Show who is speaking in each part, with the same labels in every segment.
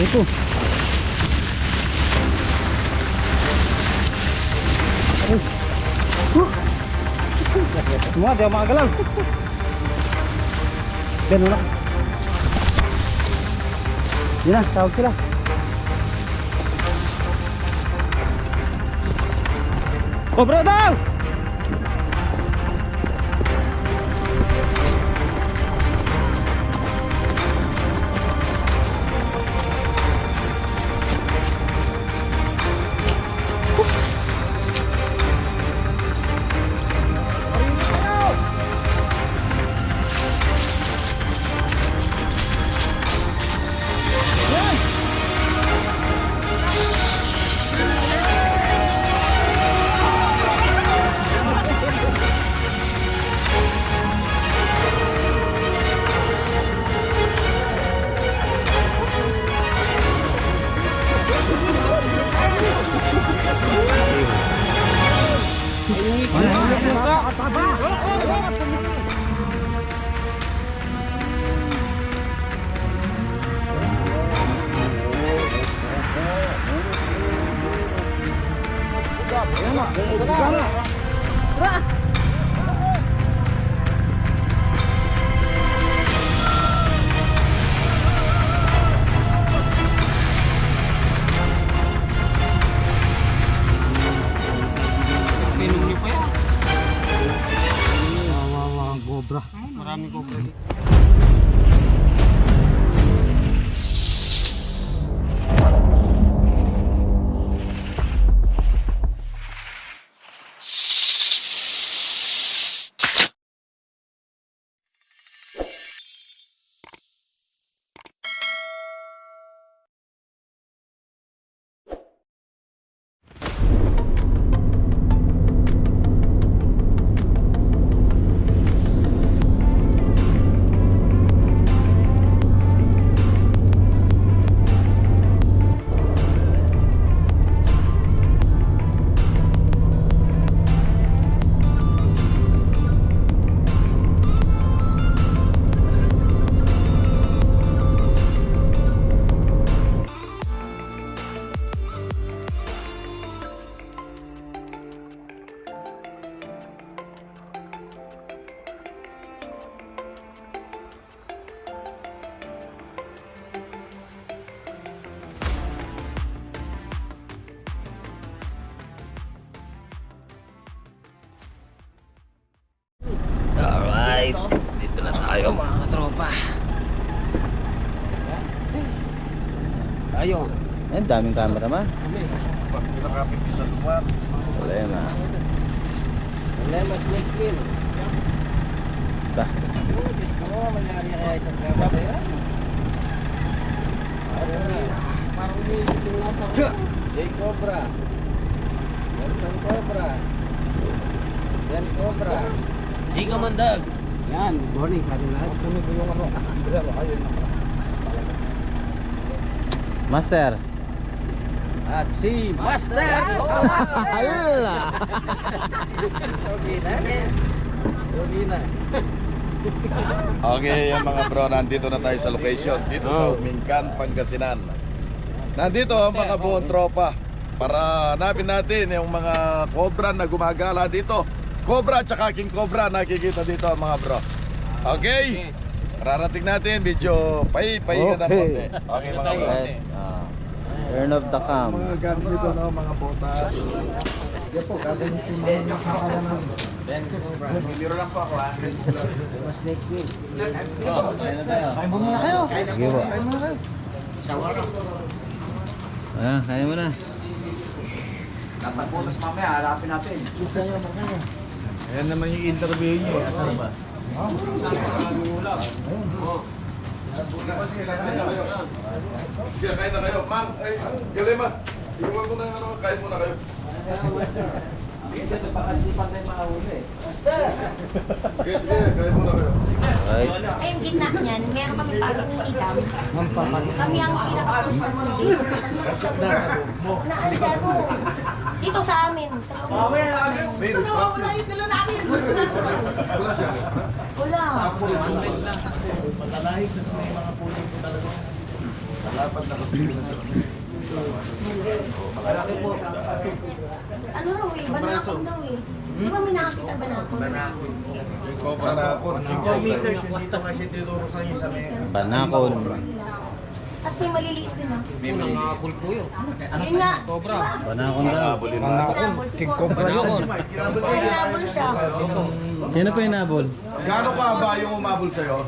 Speaker 1: Dito. Semua dia magalaw. Ganun lang. Yun na, tawag sila. Cobra daw!
Speaker 2: Maraming cobra dito.
Speaker 1: Alright, dito na tayo mga katropa.
Speaker 2: Tayo.
Speaker 1: Ayun, daming camera man.
Speaker 2: Pag pinakapit sa lugar.
Speaker 1: Problema.
Speaker 2: Problema, snake kill.
Speaker 1: Ba?
Speaker 2: Diyos ko, mangyari kaya isang camera yan. Parang umiigit yung nasa ko. J Cobra. Wilson Cobra. Yan Cobra. J Kamandag. Yan, good morning. Sabi lahat. Puno ko yung ano.
Speaker 1: Master.
Speaker 2: At si Master.
Speaker 1: Hala.
Speaker 2: Okay na. Okay na.
Speaker 3: Okay, yung mga bro, nandito na tayo sa location dito sa Mincan, Pangasinan. Nandito ang mga buong tropa para hanapin natin yung mga cobra na gumagala dito. Cobra at saka king cobra nakikita dito mga bro. Okay? Rarating natin, medyo pahipahinga na konti. Okay mga bro.
Speaker 1: Right. Turn of the cam.
Speaker 3: Mga gamit dito, no, mga botas. Yan po, gagawin yung mga nakakalaman.
Speaker 2: Biro lang po ako ha. Snake kill.
Speaker 3: Kain mo muna kayo.
Speaker 1: Sige po.
Speaker 3: Kain muna kayo.
Speaker 1: Ayan, kaya mo na.
Speaker 2: Tapos mamaya, harapin natin.
Speaker 3: Ayan naman yung interview nyo. Asan ba? Sige, kain na kayo. Mang, ay, galing ma. Iwan ko na yung ano, kain muna kayo.
Speaker 2: Dito, baka si Pantay makahuli.
Speaker 3: Sige, sige, kain muna kayo.
Speaker 1: Right.
Speaker 4: Ay, yung gitna niyan, meron kami parang ilaw. Kami ang pinakasus ng mundi. Na ano dyan mo? Dito sa amin. Sa loob. Ito na, wala yung dala namin.
Speaker 3: Wala siya.
Speaker 4: Wala.
Speaker 3: Patalahig na sa mga puling ko talaga. Nalapat na kasi
Speaker 4: Ano raw eh, banakon daw eh. Di ba may nakakita banakon?
Speaker 3: Banakon.
Speaker 2: dito kasi tinuro sa inyo sa may...
Speaker 1: Banakon.
Speaker 4: Tapos may maliliit din ah.
Speaker 2: May mga pulpo yun.
Speaker 4: Yun nga. Cobra.
Speaker 1: Banakon daw.
Speaker 4: Kinabol si Cobra. Kinabol siya.
Speaker 1: Sino po yung nabol?
Speaker 3: Gaano ka ba yung umabol sa'yo?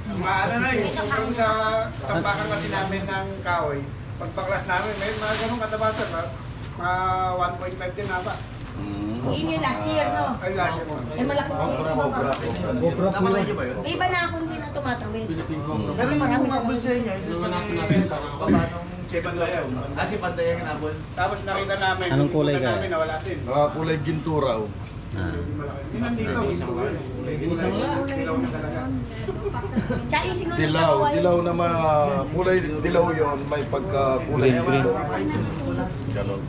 Speaker 5: Maano na yun, kung sa tampakan kasi namin ng kahoy, pagpaklas namin, may mga ganun katabasa ba? Mga 1.5 din na ba?
Speaker 4: Yun yung last year, no?
Speaker 5: Ay, last year mo.
Speaker 4: Eh, malaki po yun.
Speaker 2: Nakalay niyo ba yun?
Speaker 4: May banakon din na tumatawid.
Speaker 2: Kasi yung umabol sa inyo, ito sa baba nung si Pandayaw. Si Pandayaw yung nabol.
Speaker 5: Tapos nakita namin,
Speaker 1: Anong kulay ka?
Speaker 5: namin, nawala din.
Speaker 3: Kulay gintura.
Speaker 5: Hindi nandito. Dilaw na talaga.
Speaker 4: Tsaka yung sinunod na
Speaker 3: Dilaw.
Speaker 4: kaway.
Speaker 3: Dilaw na kulay dilaw yon, may pagka kulay green. Ganon.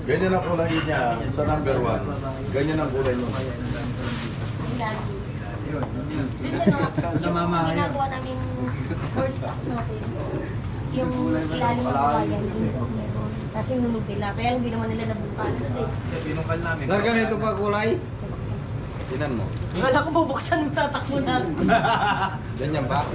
Speaker 3: Ganyan ang kulay niya sa number 1. Ganyan ang kulay niya.
Speaker 4: Ginagawa namin first stock natin. Yung ilalim ng kawayan. Kasi nulog nila. Kaya hindi naman nila nabukan.
Speaker 2: Binungkal namin.
Speaker 6: Ganito pa kulay?
Speaker 3: Tinan mo.
Speaker 4: Wala ko bubuksan yung tatakbo na.
Speaker 6: Ganyan ba?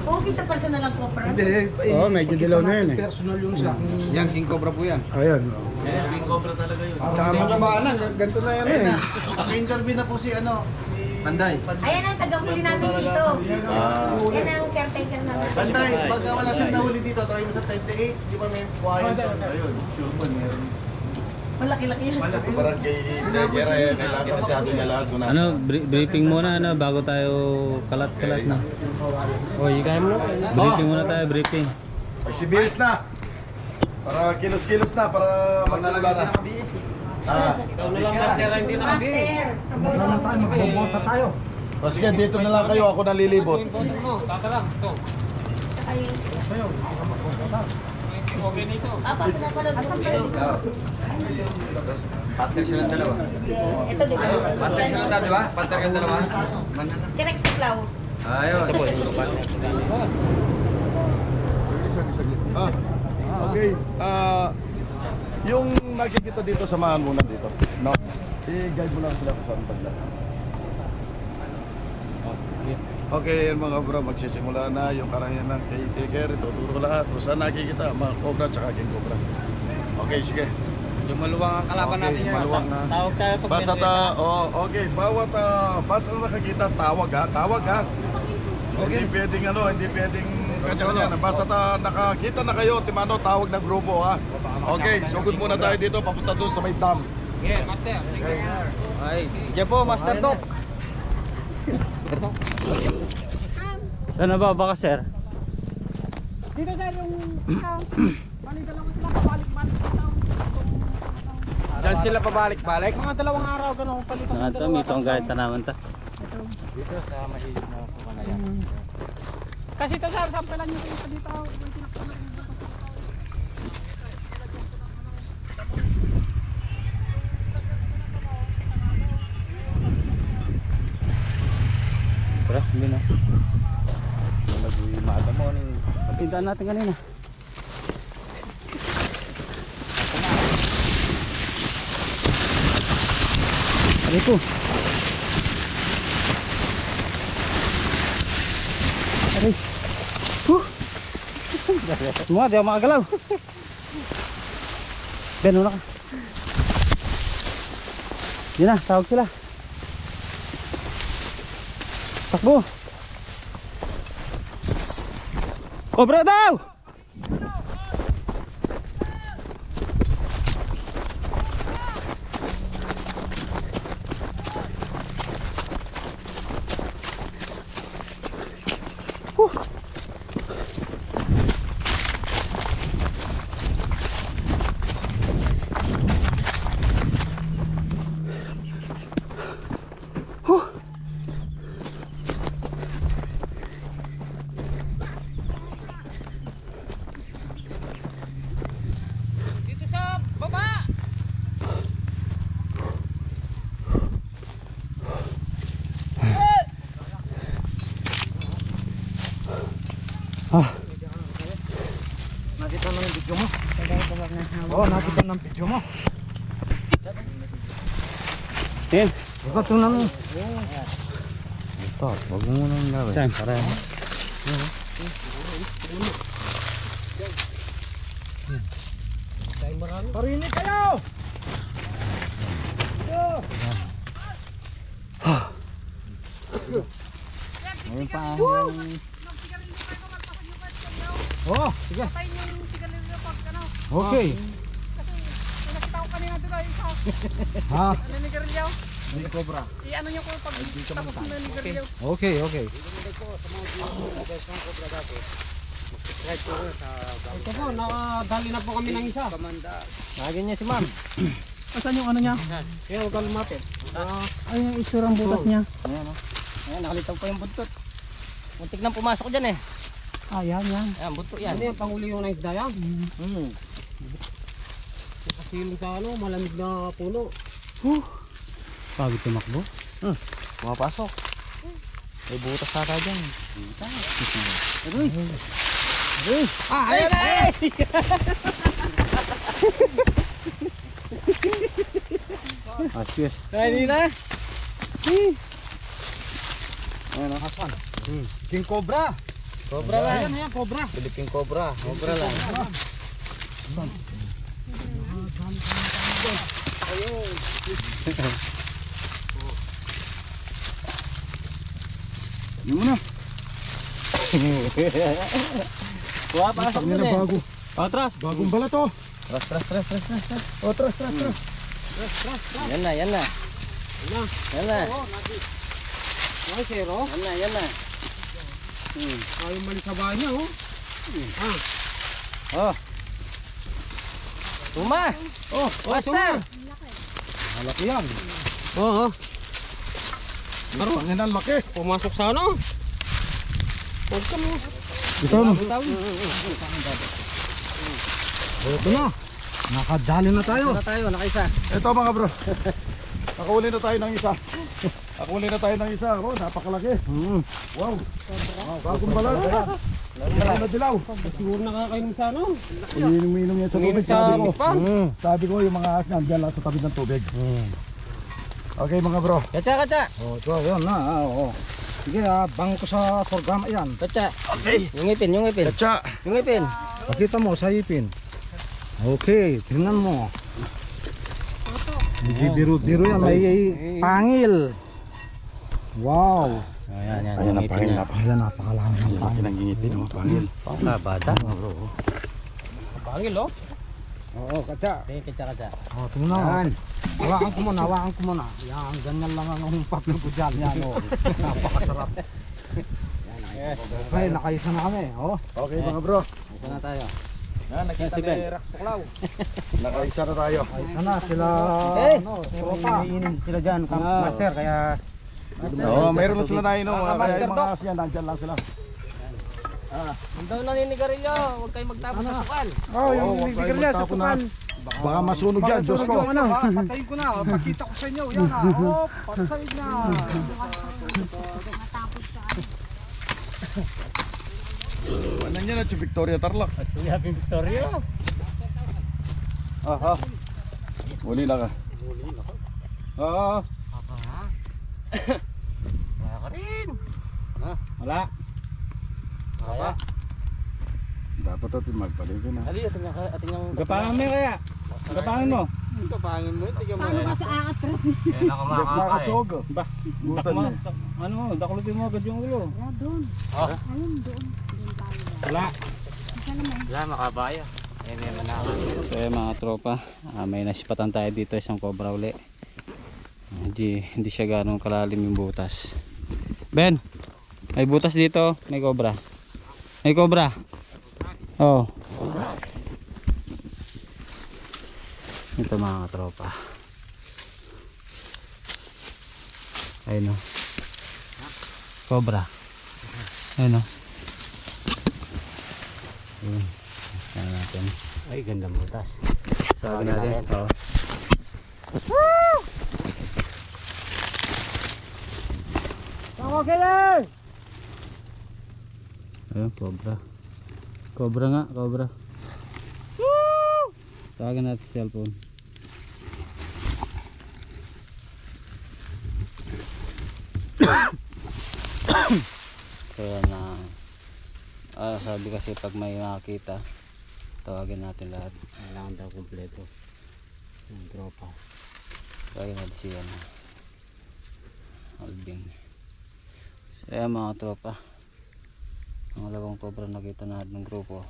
Speaker 4: Okay sa personal lang po, Fran.
Speaker 7: Oo, medyo dilaw na yun eh.
Speaker 6: Personal yung sa yan, King Cobra po yan.
Speaker 7: Ayan.
Speaker 2: Kaya King Cobra talaga yun.
Speaker 7: Tsaka mataba na, ganito na yan
Speaker 2: Ayun
Speaker 7: eh.
Speaker 2: na, naka-interview na po si ano, si
Speaker 6: Panday.
Speaker 4: Ayan ang taga-huli namin dito. Yan ang caretaker namin.
Speaker 2: Bantay, pagka wala siyang nahuli dito, tawag mo sa 28, di ba may buhayan doon? Ayun, sure po, meron.
Speaker 4: Malaki-laki yan.
Speaker 2: Malaki.
Speaker 3: Parang kay Gera kailangan kasi atin niya lahat.
Speaker 1: Ano, briefing muna ano bago tayo kalat-kalat na.
Speaker 6: Oy, kaya mo na.
Speaker 1: Briefing muna tayo, briefing.
Speaker 3: Magsibihis na. Para kilos-kilos na, para magsimula na.
Speaker 6: Ikaw na lang master, hindi na kami.
Speaker 4: Master.
Speaker 7: Magbobota tayo.
Speaker 3: O sige, dito na lang kayo, ako nalilibot.
Speaker 6: Tatalang, ito. Okay na ito.
Speaker 4: Pinapanood ko kayo dito.
Speaker 6: Partner silang dalawa.
Speaker 4: Ito, di ba?
Speaker 6: Partner silang dalawa, di ba? Partner kang dalawa.
Speaker 4: Si Rex Tiklaw.
Speaker 6: Ayun.
Speaker 3: Okay. Yung nakikita dito, samahan muna dito. No? I-guide mo lang sila kung saan pagla. Okay, mga bro, magsisimula na yung karangyaan ng caretaker. Ituturo ko lahat kung saan nakikita, mga cobra tsaka king cobra. Okay, sige.
Speaker 6: Yung maluwang ang kalaban natin yan.
Speaker 3: Maluwang na.
Speaker 1: Tawag tayo pag
Speaker 3: Basta okay, bawat basta nakakita, tawag ha. Hindi pwedeng hindi pwedeng kanya-kanya. Basta nakakita na kayo, timano, tawag ng grupo ha. Okay, sugod muna tayo dito, papunta doon sa may dam.
Speaker 6: Yeah, master. Ay, diyan po, Master Doc.
Speaker 1: Saan na ba baka sir?
Speaker 8: Dito dahil yung dalawa sila pabalik-balik
Speaker 6: Diyan sila pabalik-balik.
Speaker 8: mga dalawang araw ganun palitan
Speaker 1: Saan ito? Mito ang gahit tanaman ta.
Speaker 6: Dito sa mahigit na kumanayan.
Speaker 8: kasi ito sir sampelan nyo dito dito
Speaker 1: Pero, hindi na. Nag-uimada mo. Pintaan natin kanina. Aray ko. Aray. Semua, di ako makagalaw. Ben, una ka. Yun na, tawag sila. Takbo. Cobra daw!
Speaker 8: dito sa baba
Speaker 7: Nakita na yung video mo? Oo, nakita ng video mo.
Speaker 2: Yan.
Speaker 7: Ikaw ito na mo.
Speaker 2: Ito, wag mo nang gawin. Saan? Para.
Speaker 7: Parinig kayo!
Speaker 2: Ngayon pa ang...
Speaker 7: Oo, sige.
Speaker 8: Patayin yung sigarilyo pag ano.
Speaker 7: Okay.
Speaker 8: Kasi nakita ko kanina doon ay isa.
Speaker 7: Ha?
Speaker 8: Naninigarilyo.
Speaker 7: Hindi cobra.
Speaker 8: I-ano niyo ko pag tapos na naninigarilyo.
Speaker 7: Okay, okay.
Speaker 8: Ito po, nakadali na po kami ng isa.
Speaker 2: Lagyan niya si ma'am.
Speaker 8: Asan yung ano niya?
Speaker 2: Kaya huwag kang lumapit.
Speaker 8: Ay, yung isurang butas niya.
Speaker 2: Ayan o. Ayan, nakalitaw pa yung buntot. Muntik nang pumasok dyan eh.
Speaker 8: Ah, yan.
Speaker 2: Ayan, buntot yan.
Speaker 8: Ano yung panguli yung nice daya? Kasilong sa ano, malamig na puno.
Speaker 2: Pagod tumakbo. Pumapasok. May butas sa tayo dyan. Aroy.
Speaker 8: Ah, ayun na!
Speaker 2: Asyos.
Speaker 8: Ay, na.
Speaker 2: Ayan o, Haswan.
Speaker 7: King Cobra.
Speaker 2: Cobra lang.
Speaker 8: Ayan, cobra.
Speaker 2: Philippine Cobra. Cobra lang.
Speaker 7: Hindi mo na.
Speaker 2: Kuha, pasok
Speaker 7: Hindi
Speaker 2: dun
Speaker 7: na
Speaker 2: eh.
Speaker 7: bago.
Speaker 2: Patras.
Speaker 7: Bagong balat to.
Speaker 2: Tras.
Speaker 7: O, tras.
Speaker 2: Yan na. Yan na.
Speaker 8: Ay, zero.
Speaker 2: Yan na.
Speaker 8: Ayaw mali sa bahay niya, oh.
Speaker 2: Oh. Tuma.
Speaker 7: Oh,
Speaker 2: Master.
Speaker 7: malaki yan.
Speaker 8: Oo.
Speaker 7: Pangin ang laki.
Speaker 8: Pumasok sa ano? Huwag ka mo.
Speaker 7: Ito no. Ito na. Nakadali na tayo.
Speaker 2: Na tayo, nakaisa.
Speaker 3: Ito mga bro. Nakahuli na tayo ng isa. Oh, napakalaki. Wow. Bagong balat. Bagong na dilaw.
Speaker 8: Siguro nakakainom sa ano?
Speaker 3: Iinom yan sa tubig.
Speaker 8: Sa pa.
Speaker 3: Sabi ko yung mga asnan dyan lang sa tabi ng tubig. Okay mga bro.
Speaker 2: Kacha.
Speaker 7: Oh, ito yan na. Oh. Sige, bangko sa programa yan.
Speaker 2: Kacha. Okay. Yung ipin.
Speaker 3: Katsa.
Speaker 2: Yung ipin.
Speaker 7: Pakita mo sa ipin. Okay, tingnan mo. Hindi biro-biro yan, may pangil. Wow.
Speaker 2: Ayan.
Speaker 3: Ayan ang pangil na.
Speaker 7: Ayan, napakalaki ng pangil.
Speaker 3: Ang ngingipin oh, pangil.
Speaker 2: Kabata.
Speaker 8: Pangil, oh.
Speaker 7: Oo, katsa.
Speaker 2: Okay, kacha.
Speaker 7: Oh, tingnan mo. Hawakan ko muna. Yan, ganyan lang ang papel ko dyan. Yan, oh. Napakasarap. Okay, nakaisa na kami. Oh.
Speaker 3: Okay mga bro.
Speaker 2: Ito na tayo.
Speaker 3: Yan, nakita
Speaker 2: Si Ben.
Speaker 3: ni Rax Tuklaw. Nakaisa na tayo.
Speaker 7: Isa na sila.
Speaker 2: Eh!
Speaker 7: Ano, tropa.
Speaker 2: Sila dyan, master, kaya...
Speaker 3: Oo, mayroon na sila nainom. Kaya yung mga asyan, nandyan lang sila.
Speaker 2: Ang daw naninigarilyo, huwag kayong magtapos sa sukal.
Speaker 7: Oh,
Speaker 3: yung bibigyan niya sa tukan. Baka masunog yan, Diyos ko.
Speaker 7: Patayin ko na. Pakita ko sa inyo. Yan na. Oh, patay na.
Speaker 3: Ano yan at si Victoria Tarlac?
Speaker 2: Happy Victoria.
Speaker 3: Aha. Huli na ka. Oo.
Speaker 2: Wala ka rin. Wala.
Speaker 3: Dapat natin magpaligo na.
Speaker 2: Dali, ating yung...
Speaker 7: Gapangan mo kaya. Gapangan mo.
Speaker 8: Kapangin mo, hindi ka mo.
Speaker 3: Nakasog. Butan niya.
Speaker 7: Ano, dakulutin mo agad yung ulo.
Speaker 2: Wala, makabaya. So mga tropa, may nasipatan tayo dito isang cobra uli. Hindi siya ganong kalalim yung butas. Ben, may butas dito, may cobra. May cobra. Oh. Ito mga tropa. Ayun o. Cobra. Ayun o. Ayun. Ayan natin. Ay, gandang butas. Sabi natin. Oo. Ayun, cobra.
Speaker 6: Cobra nga, cobra. Woo! Tawagan natin sa cellphone. Kaya na sabi kasi pag may makakita, tawagin natin lahat.
Speaker 2: Kailangan daw kumpleto ng tropa.
Speaker 6: Tawagin natin siya na Alvin. So ayan mga tropa, ang 2 cobra nakita natin ng grupo.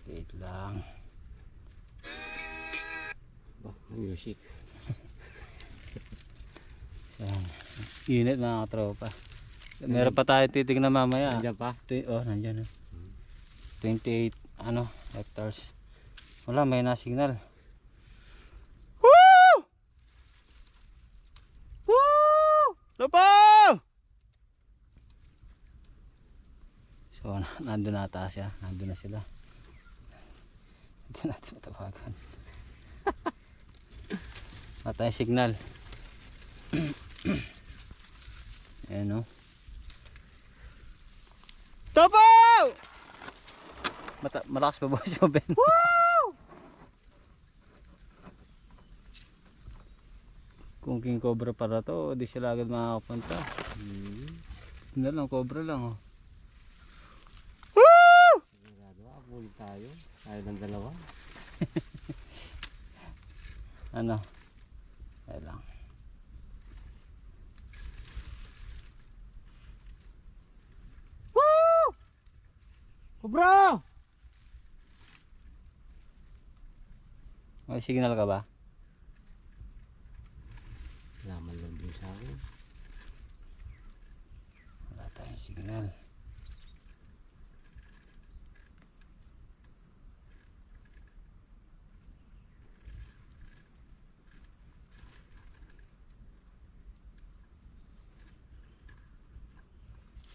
Speaker 6: Wait lang.
Speaker 2: Music.
Speaker 6: So, init mga tropa. Meron pa tayo titignan mamaya.
Speaker 2: Nandiyan pa?
Speaker 6: Oh, nandiyan. 28 hectares. Wala, may na-signal. Woo! Woo! Lupa! So, nandun na taas siya. Nandun na sila. Hindi natin matawagan. Wala tayong signal. Ayan o. Topo! Malakas pa ba siya, Ben? Woo! Kung king cobra para to, di sila agad makakapunta. Hindi lang, cobra lang. Oh. Woo!
Speaker 2: Abul tayo. Tayo ng dalawa.
Speaker 6: Ano? Ay lang.
Speaker 2: Woo! Cobra!
Speaker 6: May signal ka ba?
Speaker 2: Laman lang din sa akin.
Speaker 6: Wala tayong signal.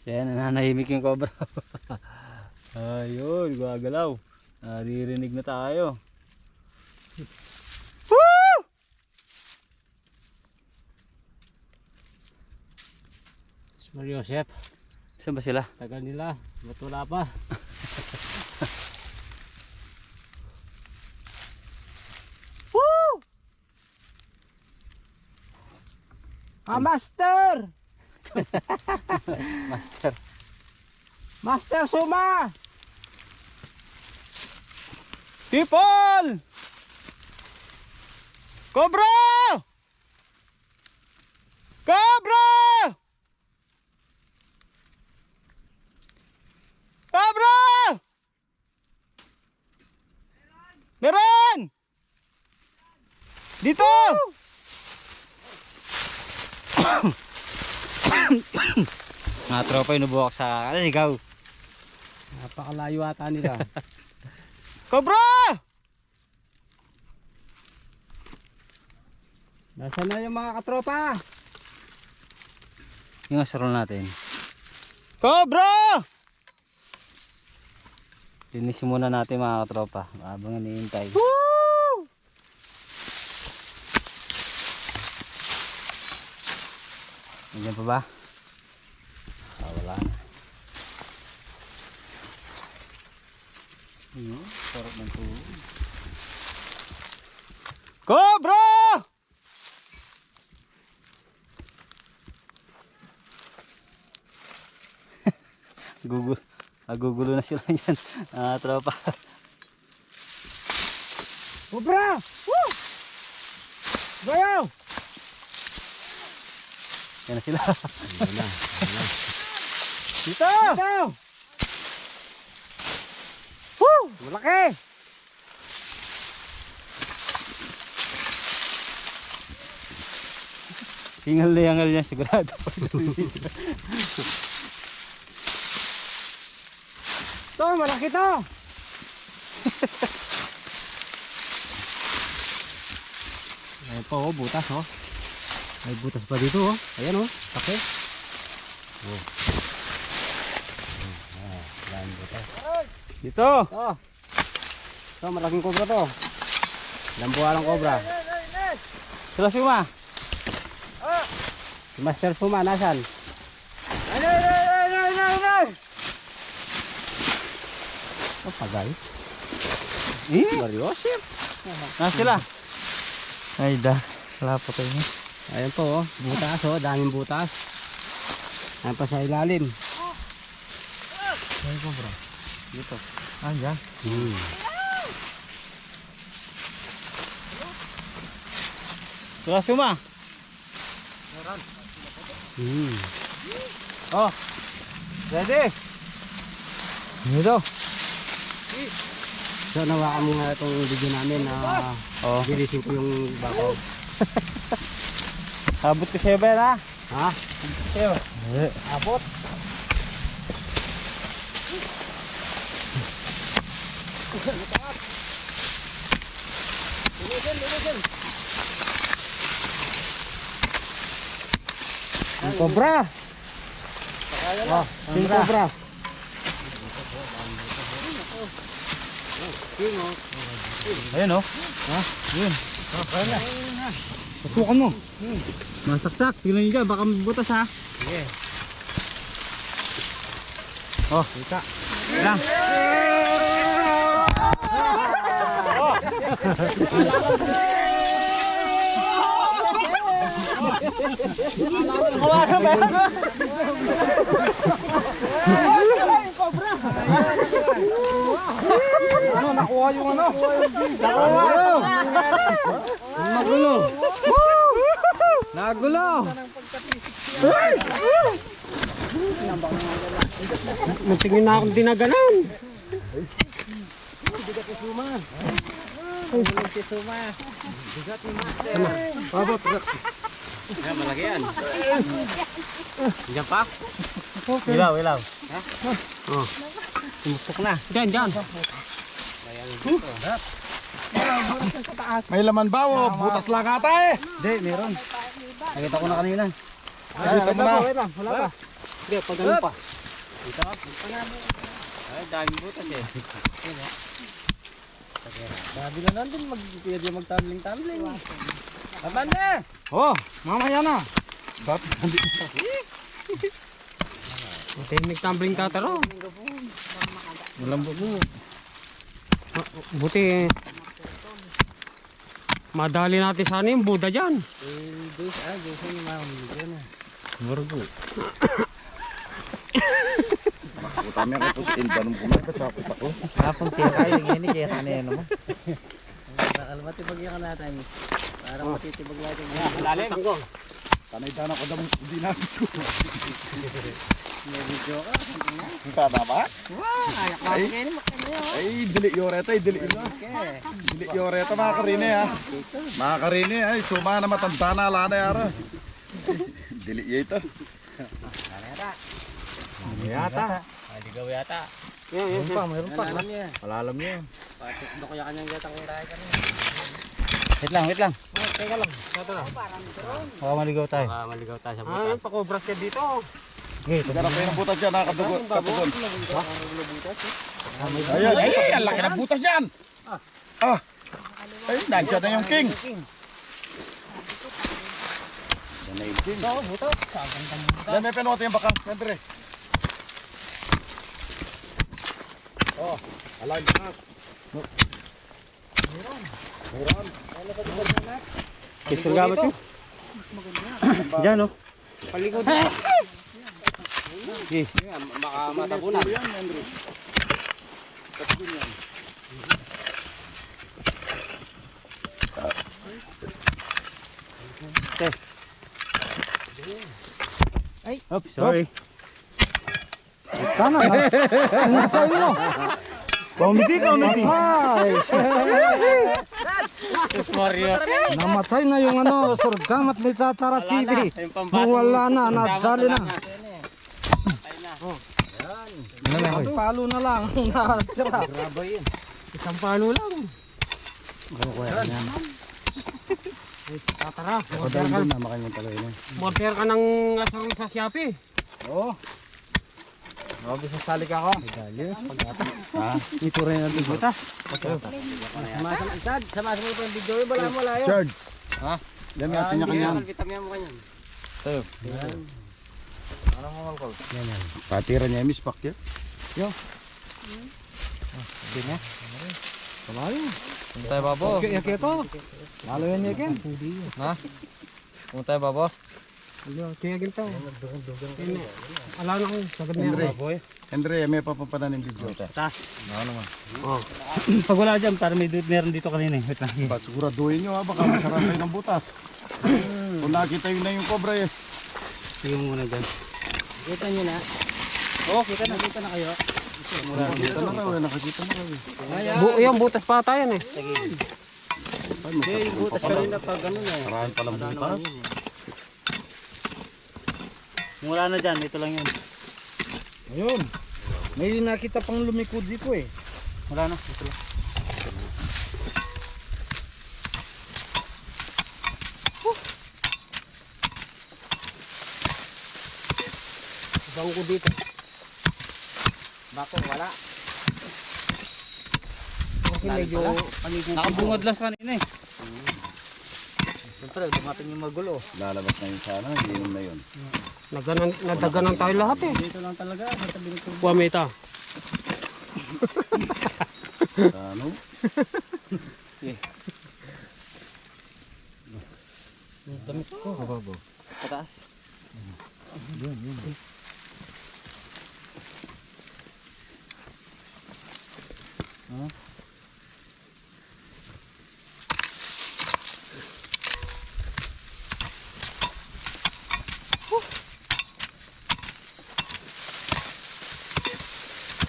Speaker 6: Kaya nananahimik yung cobra. Ayun, gagalaw. Naririnig na tayo. Woo!
Speaker 2: Mario Chef.
Speaker 6: Saan ba sila?
Speaker 2: Tagal nila. Ba't wala pa? Woo! Master!
Speaker 6: Master.
Speaker 2: Master Suma!
Speaker 6: People! Cobra! Cobra! Cobra! Meron! Dito! Mga tropa yung nabuwak sa kaligaw.
Speaker 2: Napakalayo ata nila.
Speaker 6: Cobra!
Speaker 2: Nasaan na yung mga katropa?
Speaker 6: Yung asarol natin. Cobra! Linisin muna natin mga katropa habang iniintay.
Speaker 2: Woo!
Speaker 6: Nandiyan pa ba? Wala na. Ayun, sarap ng tulog. Cobra! Gugulo na sila dyan. Tropa.
Speaker 2: Cobra! Woo! Bayaw!
Speaker 6: Yan na sila.
Speaker 2: Dito! Dito! Woo! Malaki!
Speaker 6: Hingal na yangal niya sigurado.
Speaker 2: Ito, malaki to! Ayan pa oh, butas oh. May butas pa dito oh. Ayan oh, laki. Oh. Ayan butas.
Speaker 6: Dito.
Speaker 2: Ito. Ito, malaking cobra to. Ilang buwan ng cobra.
Speaker 6: Sila suma.
Speaker 2: Si Master Puma, nasan? Oh, pagay. Mariosip.
Speaker 6: Nasaan sila? Ay da. Wala pa tayo.
Speaker 2: Ayan po, oh. Butas, oh. Daming butas. Ayan pa sa ilalim.
Speaker 6: Ay ko bro.
Speaker 2: Dito.
Speaker 6: Ah, dyan. Sila suma. Oh. Ready? Dito.
Speaker 2: So, nawakan mo nga itong video namin na gilisin ko yung bakaw.
Speaker 6: Abot ko sa'yo ba ha?
Speaker 2: Ha?
Speaker 6: Sa'yo.
Speaker 2: Abot. Ang cobra. Ang cobra.
Speaker 6: Ayun oh. Ha? Yun.
Speaker 2: Pasukan mo.
Speaker 6: Masaksak. Tingnan nyo dyan. Baka mabutas ha.
Speaker 2: Sige.
Speaker 6: Oh. Kita. Lang.
Speaker 7: Ano, nakuha yung ano?
Speaker 2: Nagulo. Nagulo. Muntingin na akong dinaganan. Abot. Ay, malaki yan. Diyan pa?
Speaker 6: Ilaw, ilaw.
Speaker 2: Oh. Tumusok na. Diyan.
Speaker 3: May laman ba o butas lang ata eh?
Speaker 6: Hindi, meron. Nakita ko na kanina.
Speaker 3: Dito mo na.
Speaker 2: Wala pa. Hindi, pag ganun pa.
Speaker 6: Ay, daming butas eh. Sabi na nandun, pwede magtumbling-tumbling. Abande!
Speaker 7: Oh, mamaya na.
Speaker 2: Technique tumbling cutter, oh.
Speaker 6: Malambot mo.
Speaker 2: Buti madali natin sana yung Buddha dyan.
Speaker 6: Murgo.
Speaker 3: Utami ako po sa tinda nung pumunta sa akot ako.
Speaker 6: Kapag tiya kayo, gini kaya kanina mo. Matibag yan ka natin. Parang matitibag natin.
Speaker 2: Malalim.
Speaker 3: Tanay-tana ko daw hindi natin ko.
Speaker 6: May video ka.
Speaker 3: Tada ba?
Speaker 2: Ayak pa rin.
Speaker 3: Ay, dili yoreta, dili ilo. Dili yoreta mga karine ha. Mga karine ay suma na matanda na ala na yara. Dili ito.
Speaker 2: Yata.
Speaker 6: Ligaw yata.
Speaker 2: Mayroon pa.
Speaker 3: Malalam niya.
Speaker 2: Patik na kaya kanyang yata kong tayo kanina.
Speaker 6: Wait lang.
Speaker 2: Teka lang. Ito na.
Speaker 6: Baka maligaw tayo.
Speaker 2: Maligaw tayo sa butas. Pakobras ka dito.
Speaker 6: Okay,
Speaker 3: Magkano kayo ng butas dyan, nakatugon. Ayan, ay, ang laki ng butas dyan. Ay, nandiyan na yung king. Yan na yung king. Yan, may penuti yung bakang. Siyempre. Oh, alag na.
Speaker 2: Kisul gamit yun.
Speaker 6: Diyan oh.
Speaker 2: Palikod. Baka matabunan.
Speaker 6: Oops, sorry.
Speaker 7: Sana na. Namatay mo.
Speaker 6: Comedy.
Speaker 7: Ay,
Speaker 6: Mario.
Speaker 7: namatay na yung ano, surgamat ni Tatara TV. Wala na, nadali na. Isang palo na lang ang natira.
Speaker 2: Isang palo lang. Tatara. Morder ka ng asang sa Shopee.
Speaker 7: Oo. Grabe sa salik ako.
Speaker 6: Ito rin ang butas.
Speaker 2: Sama mo pa yung video. Wala mo layo.
Speaker 3: Charge.
Speaker 6: Yan natin niya kanyan.
Speaker 2: Kalpitam yan mo kanyan.
Speaker 3: Tayo.
Speaker 6: Ano mo malkol?
Speaker 3: Patira niya miss pak ya. Yo.
Speaker 7: Hindi na. Kamali.
Speaker 6: Puntay babo.
Speaker 7: Okay, okay ko. Lalo yan yakin.
Speaker 6: Na? Puntay babo.
Speaker 7: Kaya ginto. Ala na ko. Sagad niya.
Speaker 3: Andre, may papapananin video.
Speaker 6: Ano naman?
Speaker 2: Pag wala dyan, para meron dito kanina. Wait lang.
Speaker 3: Ba't siguraduhin nyo ha, baka masarap kayo ng butas. Kung nakita yun na yung cobra eh.
Speaker 2: Sige muna dyan.
Speaker 6: Kita nyo na.
Speaker 2: Oo, kita na kayo.
Speaker 3: Nakakita na kayo, nakakita na kayo.
Speaker 7: Yung butas pa tayo eh.
Speaker 2: Hindi, yung butas kanina pag ano na.
Speaker 3: Marami palang butas.
Speaker 2: Mula na dyan, ito lang yun.
Speaker 7: Ayun. May nakita pang lumikod dito eh.
Speaker 2: Wala na, ito lang.
Speaker 7: Bang ko dito.
Speaker 6: Bako, wala.
Speaker 7: Kasi medyo
Speaker 2: Nakabungad lang sa kanina eh.
Speaker 6: Siyempre, dumating yung magulo.
Speaker 3: Lalabas na yun sana, yun na yun.
Speaker 7: nadaganan tayo lahat eh.
Speaker 2: Dito lang talaga, matabi nito.
Speaker 7: Kuwameta.
Speaker 3: Ano?
Speaker 6: Damit ko. Babo. Pataas.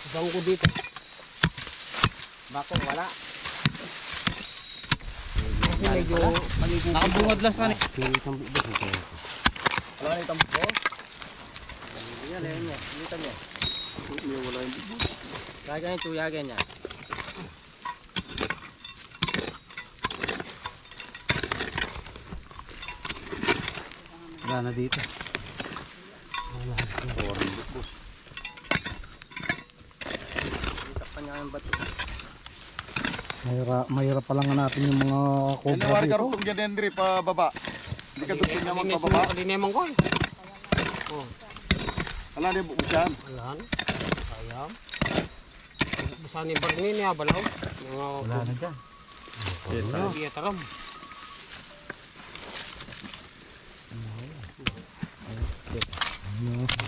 Speaker 7: Bang ko dito.
Speaker 6: Bako, wala.
Speaker 7: Kasi medyo
Speaker 2: Nakabungad lang sa kanina.
Speaker 3: Wala na itang buko?
Speaker 6: Yan, yan, yan. Dito niya.
Speaker 3: Wala yung buko.
Speaker 6: Kaya ganyan, tuyagan niya.
Speaker 2: Wala na dito.
Speaker 6: Dito pa niya yung bato.
Speaker 7: mahirap pa lang natin yung mga cobra
Speaker 3: Inawari ka
Speaker 7: dito.
Speaker 3: rin kung Henry pa baba. Hindi ka doon niya magpababa.
Speaker 7: Kalinemang ko eh.
Speaker 3: Wala na yung buko siyan.
Speaker 7: Ayan. Ayam. Basta ni Barney niya balaw.
Speaker 2: Wala na dyan.
Speaker 7: Hindi taram.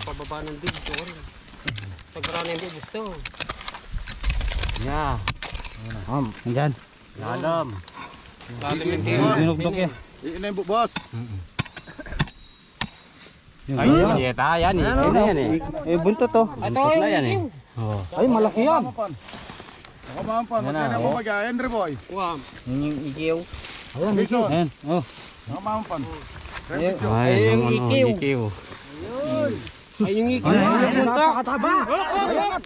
Speaker 7: Pababa ng big ko rin. Sagrana yung big gusto.
Speaker 2: Yeah. Andyan. Lalam.
Speaker 7: Lalim yung
Speaker 2: Dinugdog yan.
Speaker 3: Iyon na yung buko, boss.
Speaker 2: Ayun. Yan eh. Ayun na yan eh. Eh, buntot to. Buntot na yan eh.
Speaker 7: Ay, malaki yan.
Speaker 3: Nakamampan,
Speaker 2: Yan na,
Speaker 3: magkaya na
Speaker 2: oh.
Speaker 3: bumaga. Henry boy.
Speaker 7: Wow.
Speaker 2: Yung ikiw.
Speaker 7: Ayan,
Speaker 3: Dito.
Speaker 2: Ayan. Oh.
Speaker 3: Nakamampan.
Speaker 2: Ay, yung ikiw.
Speaker 7: Ay, yung ikin. Ay, yung punta.
Speaker 3: Ayan na,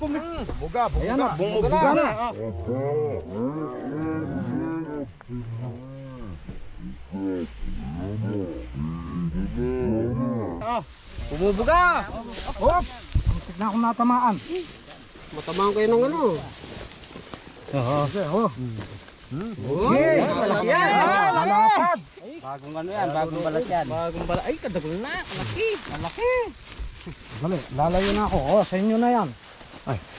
Speaker 3: buga. Ayan na, bumubuga na.
Speaker 6: Bumubuga!
Speaker 7: Tignan akong natamaan. Matamaan kayo ng ano.
Speaker 6: Uy! Malaki yan!
Speaker 7: Lalapad.
Speaker 2: Bagong ano yan, bagong balat yan.
Speaker 6: Bagong bala. Ay, kadagol na. Malaki. Malaki.
Speaker 7: Dali, lalayo na ako. Oh, sa inyo na yan.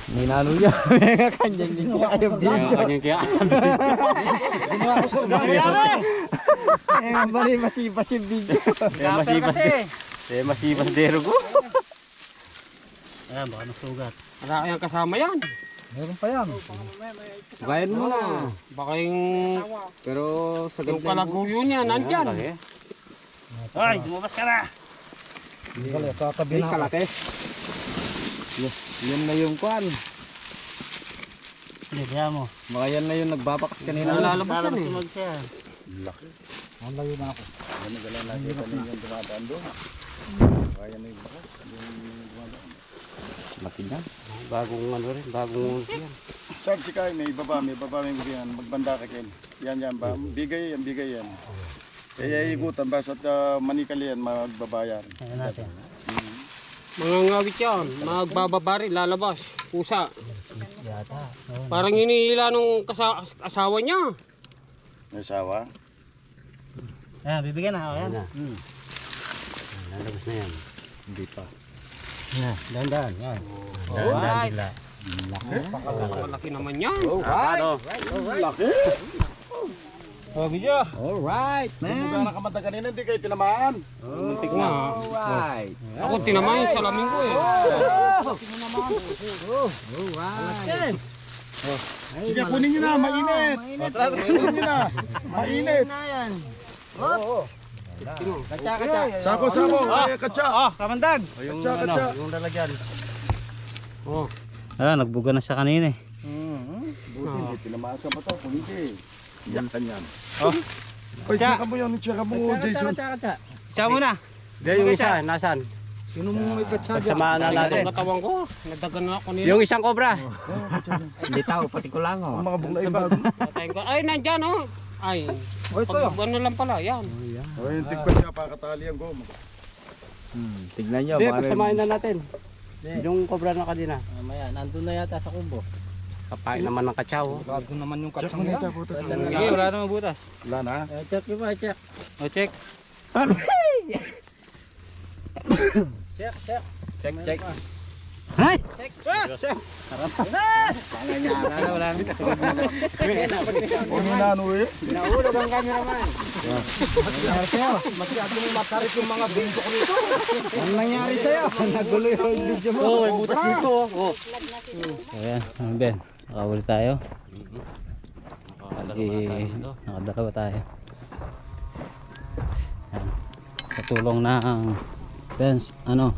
Speaker 2: Ninalo niya. Kanyang din kaya ayaw video. Kanyang kaya
Speaker 7: Ginawa ko sa
Speaker 2: Bali masipas yung video.
Speaker 6: Kapper kasi.
Speaker 2: Masipas dero ko.
Speaker 6: Ayan, baka nasugat.
Speaker 7: Marami ang kasama yan. Meron pa yan.
Speaker 2: Gayan mo na.
Speaker 7: Baka yung,
Speaker 2: Pero sa
Speaker 7: yung kalaguyo niya, nandyan.
Speaker 6: Ay, lumabas ka na.
Speaker 7: Dali, tatabi na ako.
Speaker 2: kalaki. Yan na yung kwan.
Speaker 6: Hindi mo.
Speaker 2: Baka yan na yung nagbabakas kanina.
Speaker 7: Lalabas yan eh.
Speaker 6: Sunod siya.
Speaker 7: Ang layo na ako.
Speaker 3: Ano gala nakita ninyo yung dumadaan doon? Kaya na yung buko.
Speaker 2: Laki na. Bagong ano rin, bagong yan.
Speaker 3: Sab si Kai, may baba may yan. Magbanda ka Ken. Yan ba? Bigay yan. Kaya igutan ba sa manikal yan, magbabayan.
Speaker 6: Ayan natin.
Speaker 7: Mga ngawit yan. Magbababari, lalabas. Pusa.
Speaker 6: Yata.
Speaker 7: Parang hinihila nung asawa niya.
Speaker 3: May sawa.
Speaker 6: Ayan, bibigyan na. Ayan.
Speaker 7: lalabas na yan.
Speaker 3: Hindi pa.
Speaker 7: Dahan-dahan, yan.
Speaker 2: Alright.
Speaker 7: Laki naman yan.
Speaker 3: Laki!
Speaker 7: Alright,
Speaker 3: Buga na kamanta kanina, hindi kayo tinamaan.
Speaker 7: Muntik na.
Speaker 2: Alright.
Speaker 7: Ako tinamay sa salamin ko eh.
Speaker 2: Alright.
Speaker 3: Sige, kunin nyo na, mainit. Kunin nyo na, mainit.
Speaker 2: Kacha.
Speaker 3: Sako, katsa.
Speaker 6: Kamandag!
Speaker 3: Yung katsa.
Speaker 6: Yung lalagyan.
Speaker 7: Oh.
Speaker 6: Nagbuga na siya kanina eh.
Speaker 3: Buti, hindi tinamaan sa mata, kunin kayo. Iyak ka niyan.
Speaker 6: Oh.
Speaker 3: Oy, tsaka mo yun, tsaka mo, Jason.
Speaker 6: Siya muna.
Speaker 7: Yung isa, nasan?
Speaker 2: Sino mo may katsa dyan?
Speaker 6: Samahan na natin.
Speaker 7: Ang katawan ko, nadagan na ako nila.
Speaker 6: Yung isang cobra.
Speaker 2: Hindi tao, pati ko lang oh.
Speaker 3: Ang mga bugla iba.
Speaker 7: Patayin ko. Ay, nandyan oh. Ay, pag ano lang pala, yan.
Speaker 3: Oy, yung tigpan niya, pakatali ang goma.
Speaker 2: Tignan nyo.
Speaker 7: Hindi, pagsamahin na natin. Yung cobra na kanina.
Speaker 6: Mamaya, nandun na yata sa kubo.
Speaker 7: Kapain naman ng katsaw.
Speaker 2: Bago naman yung
Speaker 3: Check
Speaker 2: katsang
Speaker 3: mo
Speaker 2: yan.
Speaker 3: na, puto.
Speaker 6: Sige, wala namang butas.
Speaker 3: Wala na.
Speaker 6: Check yung ba, check. O, check. Check.
Speaker 7: Hay!
Speaker 6: Wala na.
Speaker 3: Kunin na, ano eh.
Speaker 7: Naulog ang cameraman.
Speaker 2: Masyado mong matarik yung mga binto ko nito.
Speaker 7: Ano nangyari sa'yo? Nagulo yung video mo.
Speaker 6: Oo, may butas dito. Oh. Ayan, Ben. Nakahuli tayo. Nakadalawa tayo. Ayan. Sa tulong ng Benz, ano?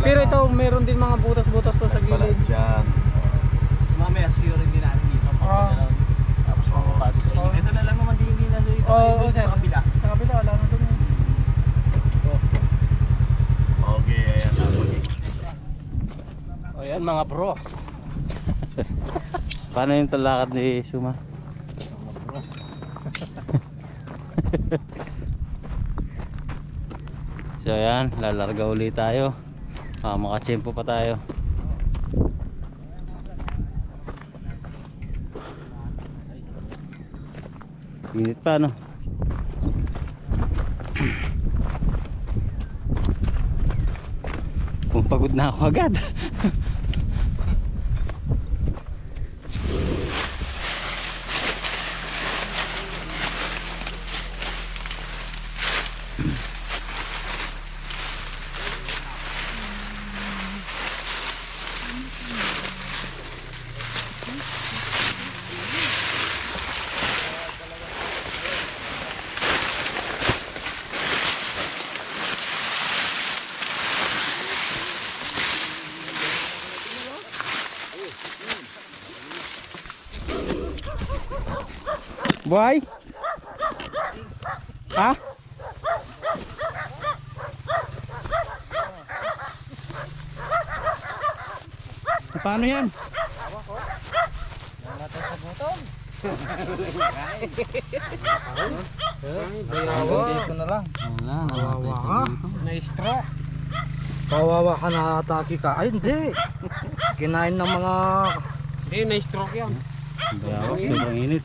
Speaker 7: Pero ito, meron din mga butas-butas to sa gilid.
Speaker 3: Dyan.
Speaker 6: Mamaya, sure hindi natin dito. Tapos makapagod sa inyo. Ito na lang naman, hindi na dito.
Speaker 7: Oo, sir.
Speaker 6: Sa kabila.
Speaker 7: Sa kabila, wala na doon.
Speaker 3: Okay, ayan na.
Speaker 7: O yan mga bro.
Speaker 6: Paano yung talakad ni Suma? So yan, lalarga ulit tayo. Makachempo pa tayo. Init pa, no? Kung pagod na ako agad.
Speaker 7: Buhay? Ha? Paano yan?
Speaker 2: Dito na lang.
Speaker 7: Kawawa ka. Na-straw.
Speaker 2: Kawawa ka na atake ka. Ay hindi. Kinain ng mga...
Speaker 7: Hindi, na-stroke yan.
Speaker 6: Sobrang init.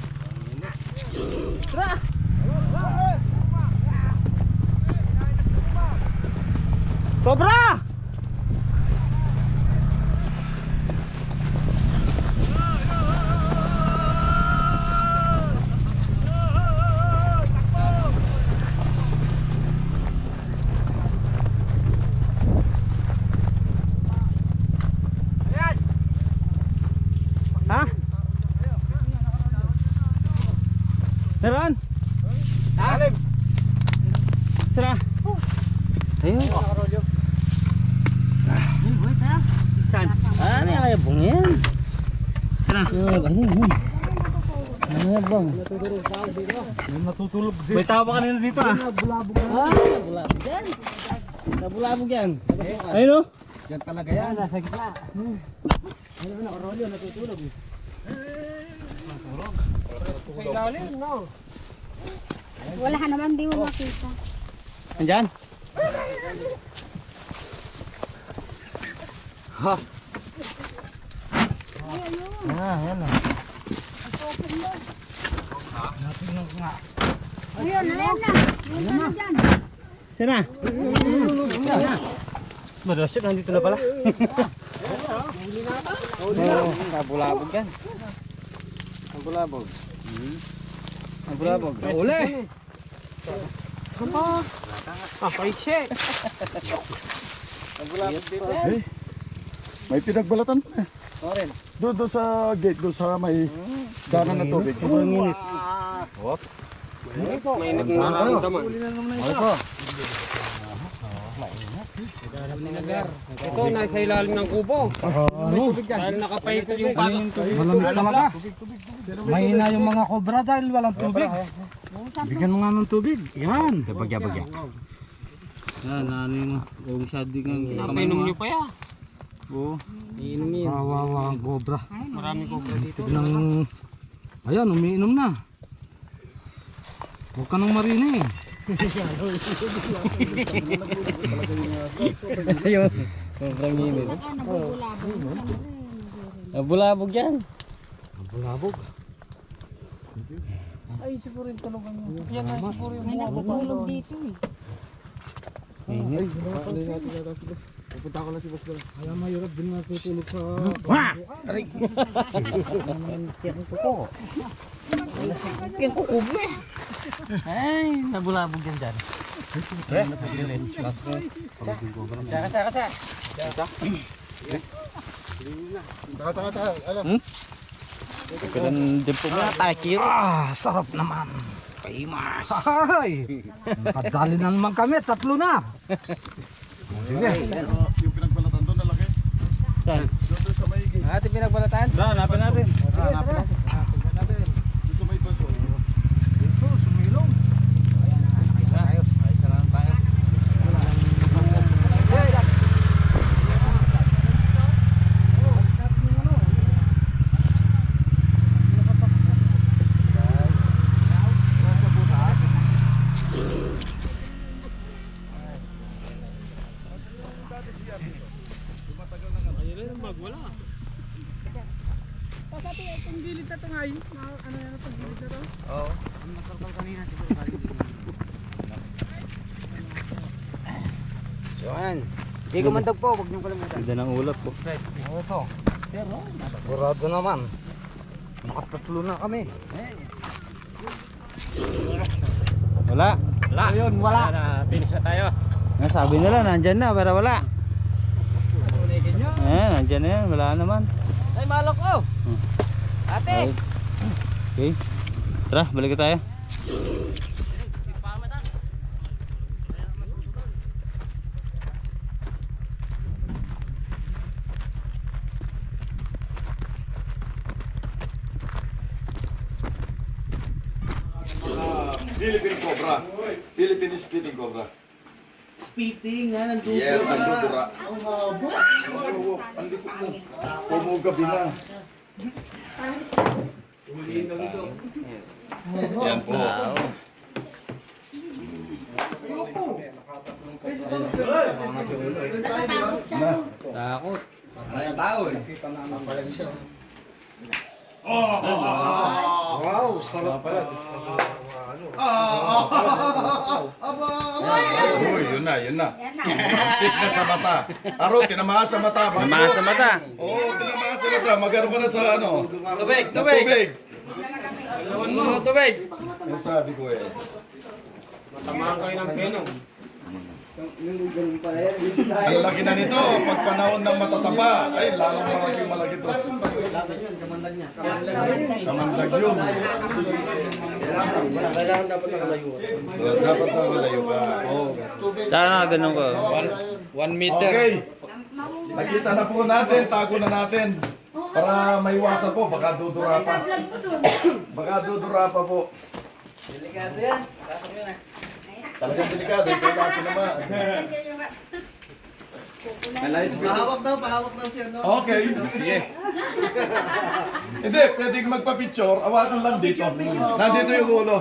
Speaker 7: Cobra! Ha? Meron? Alim. Sira.
Speaker 6: Ayun. Saan? Ano yung kaya bong yan? Saan? Ano yan bang?
Speaker 7: Natutulog din.
Speaker 6: May tao pa kanina dito ah. Nabulabog yan. Nabulabog yan. Ayun o.
Speaker 7: Yan talaga yan.
Speaker 6: Nasa gitna. Ayun na, Orolyo natutulog.
Speaker 7: Sa ilalim, no?
Speaker 8: Wala ka naman, di mo makita.
Speaker 6: Andyan? Ha? Yan na.
Speaker 8: Ayun na. Ayun na dyan.
Speaker 6: Sina? Madrasya, nandito na pala. Nabulabog yan. Nabulabog. Nabulabog.
Speaker 7: Uli! Papaiksi!
Speaker 6: Nabulabog dito.
Speaker 3: May pinagbalatan pa eh.
Speaker 6: Oren.
Speaker 3: Doon sa gate, doon sa may danan na tubig.
Speaker 6: Sobrang init.
Speaker 7: Mainit na nararamdaman. Ito, nasa ilalim ng kubo. Dahil nakapaikot yung pato. Malamig talaga. Mahina yung mga kobra dahil walang tubig. Bigyan mo nga ng tubig. Yan. Bagya-bagya.
Speaker 6: Yan, ano yung shading ng
Speaker 7: Napainom nyo pa yan.
Speaker 6: Oo.
Speaker 7: Iinom yun. Kawawa ang kobra. Maraming kobra dito. Tignan. Ayan, umiinom na. Huwag ka nang marinig.
Speaker 6: Ayun. Sobrang init. Nabulabog yan.
Speaker 7: Bulabog.
Speaker 6: Ay, siguro yung tulogan niya.
Speaker 7: Yan nga siguro yung
Speaker 8: May natutulog dito eh.
Speaker 7: Kaya mahirap din natutulog sa...
Speaker 6: Ay, nabulabog yan dyan. Kailan din po mga takiro.
Speaker 7: Sarap naman. Paimas. Ay! Nakadali na naman kami. 3 na. Sige.
Speaker 3: Yung pinagbalatan doon, nalaki.
Speaker 6: Saan?
Speaker 3: Doon sa may gate.
Speaker 6: Ating pinagbalatan? Hanapin natin.
Speaker 3: Hanapin natin. Doon sa may baso.
Speaker 7: Dito, sumilong.
Speaker 6: Ayos na lang tayo.
Speaker 2: So yan. Hindi kumandag po, huwag niyong kalimutan.
Speaker 6: Ganda ng ulap po.
Speaker 7: Ito. Sigurado naman. Nakatatlo na kami.
Speaker 6: Wala.
Speaker 7: Wala. Ayun, wala.
Speaker 6: Finish na tayo. Sabi nila, nandyan na, pero wala. Nandyan na yan, wala naman.
Speaker 2: Ay, malok ko! Ate!
Speaker 6: Okay. Tara, balik tayo.
Speaker 3: Philippine Cobra. Philippine Spitting Cobra.
Speaker 2: Spitting nga, nandun.
Speaker 3: Yes, nagdudura.
Speaker 2: Ang habo.
Speaker 3: Ang likod mo. Pumugabi na. Yan po.
Speaker 4: Natatakot siya.
Speaker 6: Takot.
Speaker 7: Wow, sarap pala.
Speaker 3: Uy, yun na, yun na. Mantik na sa mata. Aro, tinamaan sa mata.
Speaker 6: Tumaas sa mata.
Speaker 3: Oo, tinamaan sa mata. Magano ka na sa ano?
Speaker 2: Tubig,
Speaker 3: Tubig.
Speaker 2: Tubig!
Speaker 3: Ang sabi ko eh.
Speaker 7: Matamaan kayo ng penong.
Speaker 3: Ang laki na nito. Pag panahon ng matataba, ay lalong malaki malaki to. Kamandag yun.
Speaker 2: Kailangan dapat nakalayo.
Speaker 3: Dapat na malayo ka.
Speaker 1: Sana ganun ko.
Speaker 2: 1 meter.
Speaker 3: Okay. Nakita na po natin, tago na natin. Para maiwasan po, baka dudura pa. Baka dudura pa po.
Speaker 2: Delikado yan. Pasok yun ah.
Speaker 3: Talagang delikado, ikaw natin naman.
Speaker 5: Pahawak daw siya, no?
Speaker 3: Okay. Sige. Hindi, pwedeng magpa-picture. Awakan lang dito. Nandito yung ulo.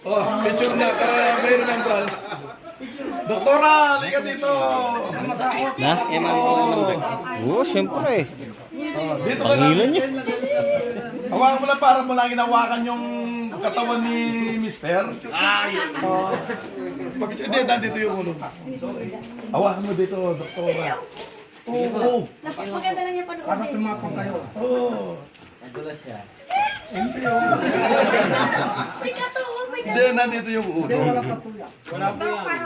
Speaker 3: Oh, picture na para may remembrance. Doktora, halika dito.
Speaker 1: Na? Oo, siyempre.
Speaker 3: Dito ka lang. Hawakan mo lang para mo lang inawakan yung katawan ni Mister. Papicture. Hindi, nandito yung ulo. Hawakan mo dito, doktora. Oo.
Speaker 4: Napakaganda lang yung panoodin.
Speaker 3: Oo.
Speaker 2: Nagulas siya.
Speaker 4: May kato, may
Speaker 3: Hindi, nandito yung ulo.
Speaker 2: Wala po yan.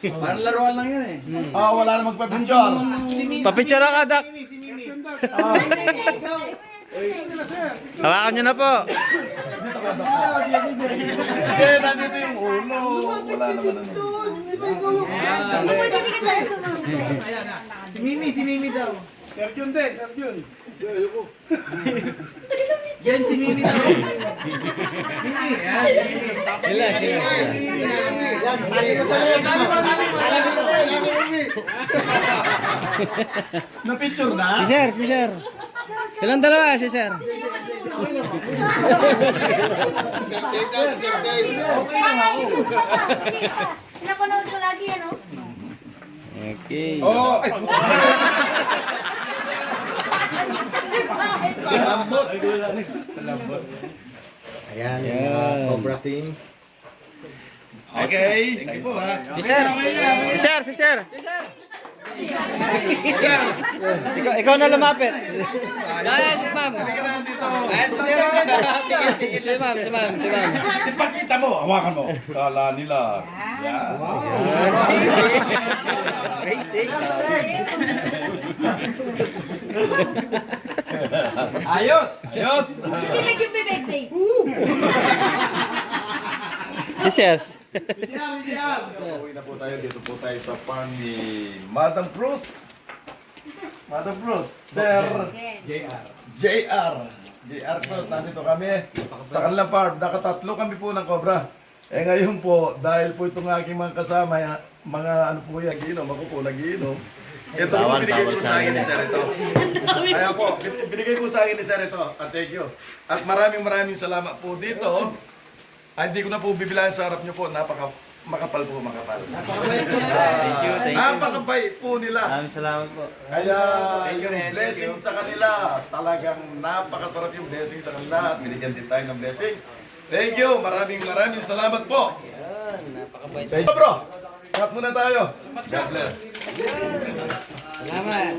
Speaker 2: Parang laruan lang yan eh.
Speaker 3: Ah, wala na magpa-picture.
Speaker 1: Papicture ka, Dak. Hawakan niyo na po.
Speaker 3: Sige, nandito yung ulo. Wala naman ano.
Speaker 4: Pwede ka tayo sumunod.
Speaker 5: Si Mimi daw. Sergyon din, Sergyon. Yan, si Mimi daw. Mimi, yan, si Mimi.
Speaker 2: Sila, sila.
Speaker 5: Yan, tali mo sa leg. Tali mo sa leg.
Speaker 3: Na-picture na?
Speaker 6: Si Sir. Silang dalawa, si Sir.
Speaker 4: Pinapanood ko lagi yan, oh.
Speaker 1: Okay.
Speaker 3: Oo.
Speaker 5: Ayan, Cobra Team.
Speaker 3: Okay, thanks na.
Speaker 1: Si Sir. Si Sir. Ikaw na lumapit.
Speaker 6: Ayan, si ma'am. Ayan, si Sir. Si ma'am.
Speaker 3: Ipakita mo, hawakan mo. Kala nila. Yan.
Speaker 2: Ayos!
Speaker 3: Ayos.
Speaker 4: Bibig yung bibig, Dave.
Speaker 1: Si Sir.
Speaker 3: Uwi na po tayo. Dito po tayo sa farm ni Madam Cruz. Madam Cruz. Sir JR Cruz. Nandito kami sa kanilang farm. Nakatatlo kami po ng cobra. Eh ngayon po, dahil po itong aking mga kasama, mga ano po yan, giinom. Ako po nagiinom. Ito po binigay po sa akin ni Sir ito. Kaya po, binigay po sa akin ni Sir ito. At thank you. At maraming salamat po dito. Ay, hindi ko na po bibilahin sa harap niyo po. Makapal po, makapal.
Speaker 1: Thank you.
Speaker 3: Napakabait po nila.
Speaker 1: Maraming salamat po.
Speaker 3: Kaya yung blessing sa kanila, talagang napakasarap yung blessing sa kanila at binigyan din tayo ng blessing. Thank you. Maraming salamat po.
Speaker 2: Napakabait.
Speaker 3: Thank you, bro. Cut muna tayo. God bless.
Speaker 2: Salamat.